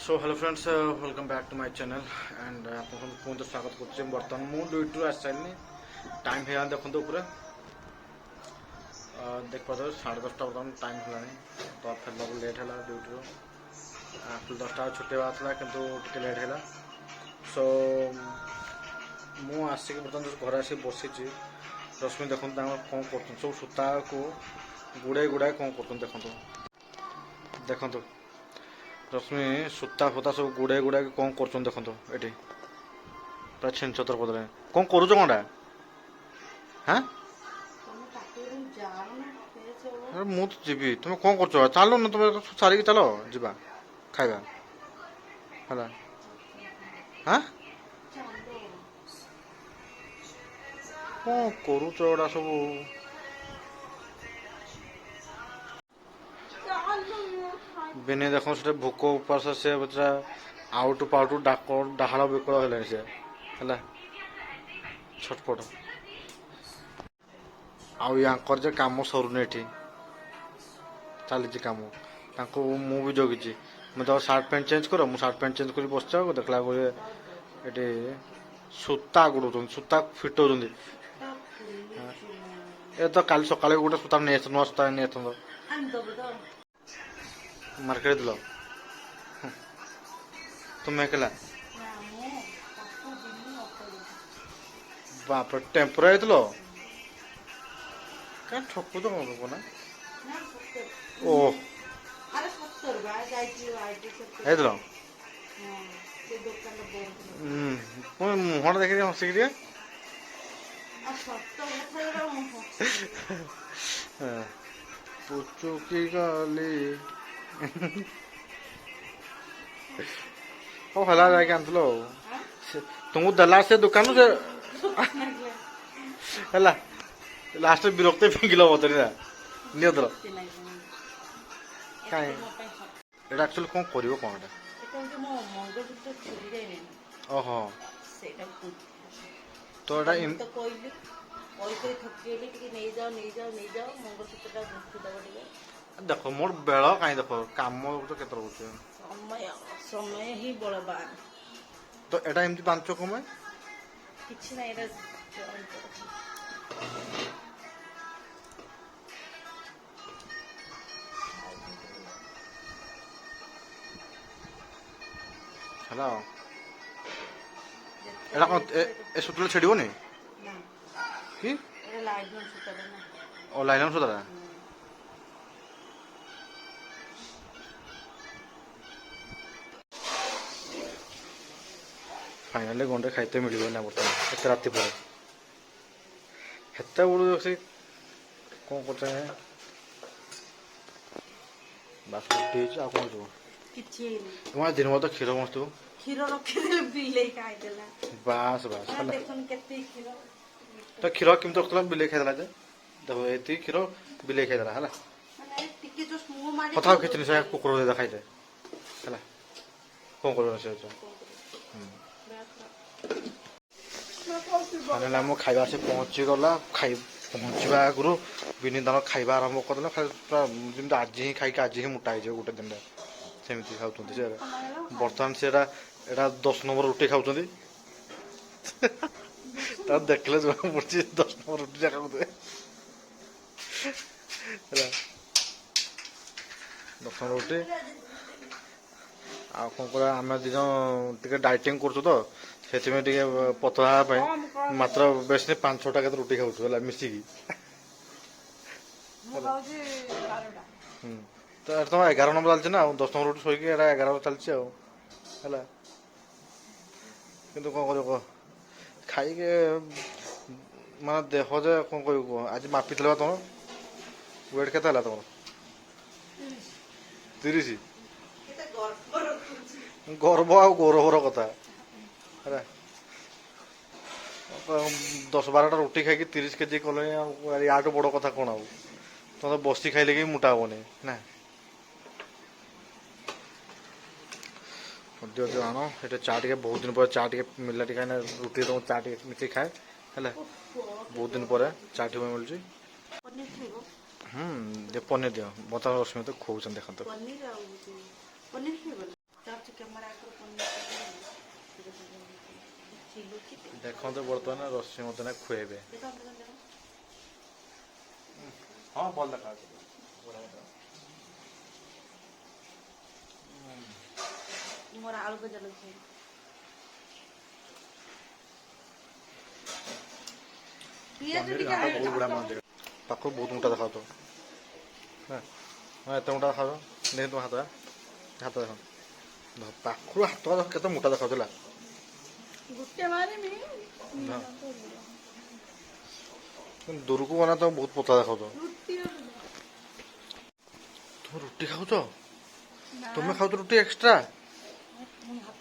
So hello friends welcome back to my channel and आपको पुणी तो स्वागत कर बर्तमान मुझे ड्यूटी आस सारे टाइम है देखते पूरा देख पाते 10:30 बर्तमान टाइम है तो फेरला लेट है ड्यूटी एक्चुअली 10टा छुट्टी था कि लेट है सो मुझे बर्तमान घर आसिक बसी रश्मि देखते कौन कर सब सूता को गुड़ाई गुड़ाई कौन कर देखो रश्मि सूता फूता सब गुड़ाई गुड़ाई कौन कर देखो ये पूरा छिंचतर पदे कौन करुच कौनटा हाँ अरे मु तो जीवी तुम कौन कर चलो ना तुम सारिक चलो जीवा खाଇବା है हाँ कौन करुच एटा सब बिनी देख से भोक उपास से बच्चा आउटू पाउटू डाहाड़ बिकल है सी है छटपट आकर जे कम सरुनी ये चली कम मु भी जगी मैं तो सार्ट पैंट चेंज कर मुझे सार्ट पैंट चेंज कर बस देखला ये सूता गुड़ सूता फिटो ये तो काली सका गोटे सूता नहीं नुआ सूता नहीं मार्केट दिल तुम्हें कहला बाप टेम्पोर आइल क्या ठकु तो ना ओ मुहर देख हसिक पुचुकी गली ओ हला जाके आनल तुमको दला से दुकान से है लास्ट विरक्त फिंगिल मत निदल कहीं एक्चुअली कौन कर कौन ओहो तो देख मोर बेल कहीं देख कम तो केत रोचे समय ही बलवान तो एटा एमती बांध कम किछि ना एटा हेलो एटा कौन ए सुतले छेड़बनी ना कि एटा लाइट में सुता ना ओ लाइन सुतरा फाइनाली गंडे खाइते मिल ना बर्तमान एत राति पर हेत बड़ से कौन कर बास रुटी आ कौन जो किछि तुम्हारे दिन भर तो क्षीर मस्त क्षीर रखि देले बिले खाइ देला बास बास आ देखन केते क्षीर तो क्षीर केमती रखला बिले खाइदेला जे देखो ये क्षीर बिले खाइदेला है माने टिके जस्ट मुंह मारी कथा कितनी से कुकुर दे खाइदे है कौन कर से माने आम खाଇବା से पहुँची गला खाई पहुँचवा आगु विनीदान खाଇବା आरंभ करदेला पूरा जमी आज ही खाई आज ही मोटा हो गोटे दिन सेमती खाऊँ से बर्तमान से 10 नंबर रुटी खाऊँ देखले जमा पड़ी 10 नंबर रुटी जा खाऊे 10 नंबर रुटी आ कौन कर आम दिज टे डाइटिंग कर से पतला मात्र बेस 5-6टा के रुटी खाऊ मिसिकी तो तुम 11 नंबर चलती ना 10 नंबर रुटी शोक 11 चलती है कि कौन कर खाई माने देह जे कौन कह आज मापी तुम वेट के तुम 30 गर्व आ गौरवर कथा है 10-12टा रुटी खाई 30 केजी कले या बड़ कथा कौन आ तुम बसी खाइले कि मोटा हेनी ना आन ये चा टे बहुत दिन पर चा टे मिलला टे रुटी तुम चा टे मिसे खाए है बहुत दिन पर चा टे मिलूँ पनीर दियो बता रश्मि तो खोज देखते पनीर पनीर ଆମର ଆଗରୁ ପନିର ଚିଲୁଛି ଦେଖନ୍ତୁ ବର୍ତ୍ତମାନ ରଶ୍ମି ମୋତେ ନା ଖୁଏଇବେ। ହଁ ଭଲ ଦେଖାଯାଉଛି। ମୋର ଆଳୁ ଭଜା ଲଗେଇ ପିଆଜ ପନିର ଟିକେ ଘାଣ୍ଟ ବହୁତ ଗୁଡ଼ା ମନ୍ଦିର ପାଖକୁ ବହୁତ ମୋଟା ଦେଖାଯାଉଥିବ। ହଁ ହଁ ଏତେ ମୋଟା ଦେଖାଯାଉ ଦେଖ ତୁମ ହାତ ହାତ ଦେଖ ପାଖରୁ ହାତ କେତେ ମୋଟା ଦେଖାଯାଉଥିଲା। ଗୋଟେ ମାରିନି କିନ୍ତୁ ଦୂରକୁ ଗଲା ତ ବହୁତ ପତଳା ଦେଖାଉଛ। ରୁଟି ତୁମେ ରୁଟି ଖାଉଛ? ନା ତୁମେ ଖାଉଛ ରୁଟି ଏକ୍ସଟ୍ରା? ମୋ ହାତ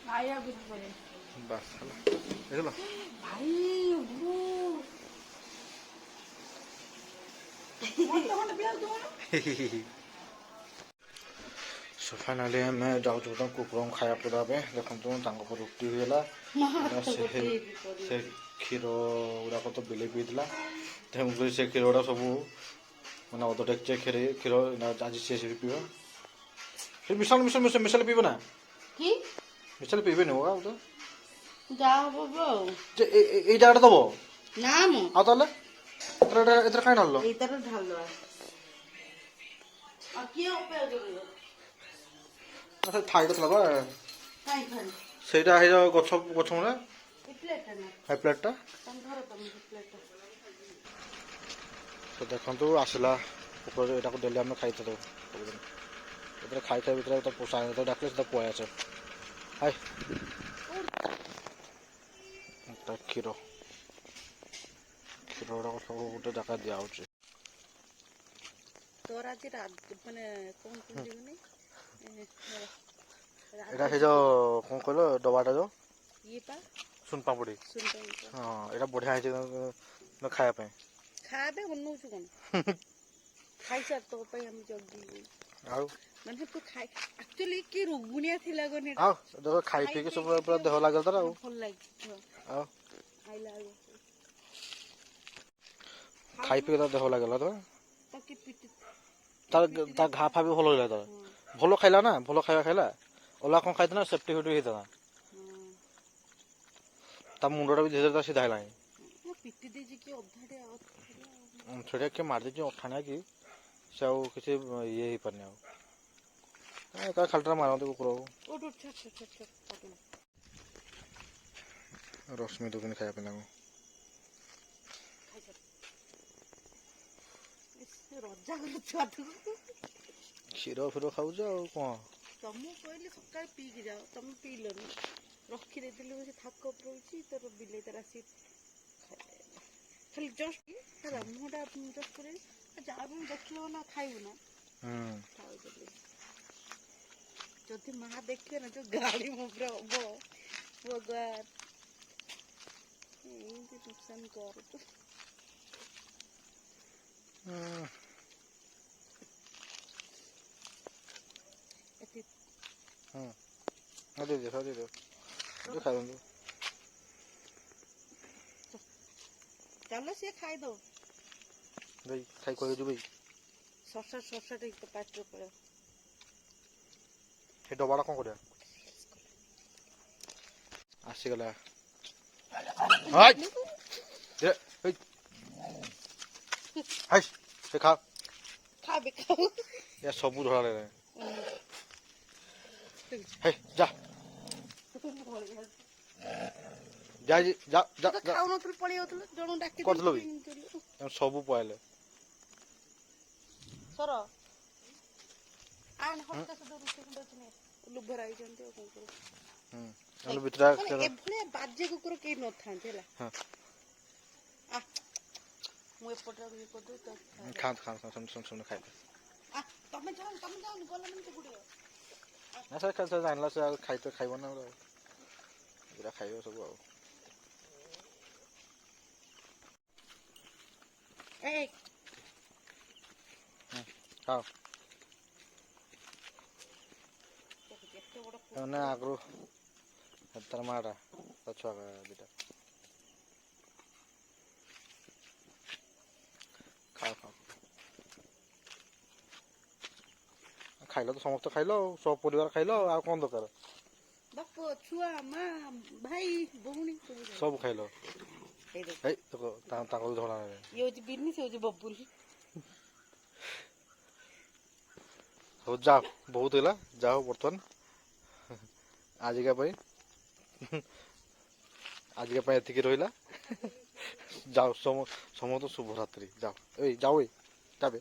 ଖାଇବା କିଛି ପରେ ବାସ୍ ହେଲା ଦେଖିଲ। ଭାଇ ସୋ ଫାଇନାଲି ଆମେ ଯାଉଛୁ ତ କୁକୁରଙ୍କୁ ଖାଇବା ଦେବା ପାଇଁ। ଦେଖନ୍ତୁ ତାଙ୍କ ଉପରେ ରୁଟି ହେଇଗଲା। ସେ କ୍ଷୀର ଗୁଡ଼ାକ ତ ବିଲେଇ ପିଇଥିଲା। ତେଣୁକରି ସେ କ୍ଷୀର ଗୁଡ଼ା ସବୁ ମାନେ ଅଧ ଡେକ୍ଚିଏ କ୍ଷୀର ଆଜି ସିଏ ପିଇବ। ସେ ମିଶାଲେ ପିଇବ ନା କି ମିଶାଲେ ପିଇବେନି ଆଉ ତ ଯାହା ହବ ଆଉ ଯେ ଏଇ ଜାଗାଟା ଦବ ନା ମୁଁ ଆଉ ତାହେଲେ ଏଥିରେ କାଇଁ ଢାଳିଲ? ଏଇଟାର ଢାଲ ଆଉ କିଏ ଅପେକ୍ଷା କରିବ? ଥାଇଟା ଥିଲା ବା କାଇଁ ଖାଲି ସେଇଟା ହେଇଯାଉ ଗଛ ମୂଳେ ଏ ପ୍ଲେଟଟା ନା ହାଇ ପ୍ଲେଟ୍ଟା। ତମ ଧର ତମ ପ୍ଲେଟଟା ତ ଦେଖନ୍ତୁ ଆସିଲା କୁକୁର ଏଇଟାକୁ ଡେଲି ଆମେ ଖାଇଥାଉ ସବୁଦିନ। ଏଥିରେ ଖାଇ ଭିତରେ ତ ସାଙ୍ଗେ ଯେତେବେଳେ ଡାକିଲେ ସେଟା ପଳେଇ ଆସେ। ହାଇ କ୍ଷୀର ଗୁଡ଼ାକ ସବୁ ଗୋଟେ ଜାଗା ଦିଆହେଉଛି। ତୋର ଆଜି ମାନେ କଣ କୁହନି ଏଇଟା ସେ ଯେଉଁ କ'ଣ କହିଲ ଡବାଟା ଯେଉଁ ଇଏ ପା ସୁନପାମ୍ପୁଡ଼ି। ହଁ ଏଇଟା ବଢ଼ିଆ ହେଇଛି ଖାଇବା ପାଇଁ। ଖାଇବା ବନଉଛୁ କଣ ଖାଇସାର ତୋ ପାଇଁ ଆମେ ଜଗିବୁ। ଆଉ ମାନେ ତୁ ଖାଇ ଆକ୍ଚୁଆଲି କି ରୁଗୁଣିଆ ଥିଲା କନି ଆଉ ଖାଇ ପିଇକି ସବୁ ପୁରା ଦେହ ଲାଗିଲା ତାର ଆଉ। ଭଲ ଲାଗିଥିବ ଆଉ ଖାଇଲା ବେଳକୁ ଖାଇ ପିଇକି ତାର ଦେହ ଲାଗିଲା ତ ତ କି ପିଟି ତା ଘା ଫା ବି ଭଲ ହେଇଗଲା ତାର। ଭଲ ଖାଇଲା ନା ଭଲ ଖାଇବା ଖାଇଲା। ଅଲଗା କ'ଣ ଖାଇଥିଲା ସେଫ୍ଟି ଫେଫ୍ଟି ହେଇଥିଲା। ତା ମୁଣ୍ଡଟା ବି ଧୀରେ ଧୀରେ ସିଧା ହେଲାଣି। ପିଟି ଦେଇଛି କି ଅଧାଟେ ସେଟା କିଏ ମାରିଦେଇଛି ଅଠାଣିଆ କି ସେ ଆଉ କିଛି ଇଏ ହେଇପାରୁନି ଆଉ। ଖାଲିଟାରେ ମାରନ୍ତି କୁକୁରକୁ। ରଶ୍ମି ଦଉଛନ୍ତି ଖାଇବା ପାଇଁ ତାଙ୍କୁ। ରଜା ଛୁଆ କ୍ଷୀର ଫିର ଖାଉଛ ଆଉ କ'ଣ? ତମକୁ କହିଲି ସକାଳେ ପିଇକି ଯାଅ ତମେ ପିଇଲନି। ରଖିଦେଇଥିଲି ସେ ଥାକ ରହୁଛି ତୋର ବିଲେଇ ତାର ଆସି ଖାଲି ଜଷ୍ଟ ହେଲା ମୁହଁଟା ଜଷ୍ଟ କରି ଯାହା ବି ଦେଖିବ ନା ଖାଇବୁ ନା ଖାଉଥିଲି। ଯଦି ମା ଦେଖିବେ ନା ଯୋଉ ଗାଳି ମୋ ଉପରେ ହବ ଭଗବାନ ଏମିତି ଟୁସନ କରୁଛୁ। ଖାଇଦିଅନ୍ତୁ। ଚାଲ ସିଏ ଖାଇଦଉ। ଭାଇ ଖାଇ କହିଛୁ ଭାଇ ଶସା ଟିକେ ପାଟିରେ ପଳେଇବ। ସେ ଡବାଟା କ'ଣ କରିବା? ଆସିଗଲା ସେ ଖା ସବୁ ଧଳା ଲାଗିଲାଣି। ଯା ଖାଉନଥିଲୁ ପଳେଇ ଯାଉଥିଲୁ ଜଣକୁ ଡାକି କରିଥିଲ ବି ସବୁ ପଳେଇଲେ। ସର ଲୁଭର ଆଇଛନ୍ତି ଆଉ କଣ କରିବୁ। ଏଭଳିଆ ବାଜେ କୁକୁର କେହି ନଥାନ୍ତି ହେଲା। ମୁଁ ଏପଟରେ ଇଏ କରିଦେବି ଖାଆନ୍ତୁ ଖାଇବେ। ତମେ ଯାଉନି ଗଲା ମାନେ ଗୁଡିବ। ନା ସାର୍ ଜାଣିଲା ସେ ଆଉ ଖାଇବ ନା ଏଗୁଡ଼ା ଖାଇବ ସବୁ ଆଉ। ଖାଅ ମାନେ ଆଗରୁ ତାର ମାଆଟା ତା ଛୁଆ ଦୁଇଟା ଖାଅ। ଖାଇଲ ତ ସମସ୍ତେ ଖାଇଲ ଆଉ ସବୁ ପରିବାର ଖାଇଲ ଆଉ କ'ଣ ଦରକାର ବାପ ଛୁଆ ମା ଭାଇ ଭଉଣୀ ସବୁ ଖାଇଲ ଏଇ ଦେଖ ଏଇ ଦେଖ ତାଙ୍କ ଝଗଡ଼ା ନେବେ ଇଏ ହଉଛି ବିନି ସେ ହଉଛି ବବୁଲ। ହଉ ଯାଅ ବହୁତ ହେଲା ଯାଅ ବର୍ତ୍ତମାନ ଆଜିକା ପାଇଁ ଏତିକି ରହିଲା ଯାଅ ସମସ୍ତ ଶୁଭରାତ୍ରି ଯାଅ ଏଇ ଯାଅ ଏଇ ଯାବେ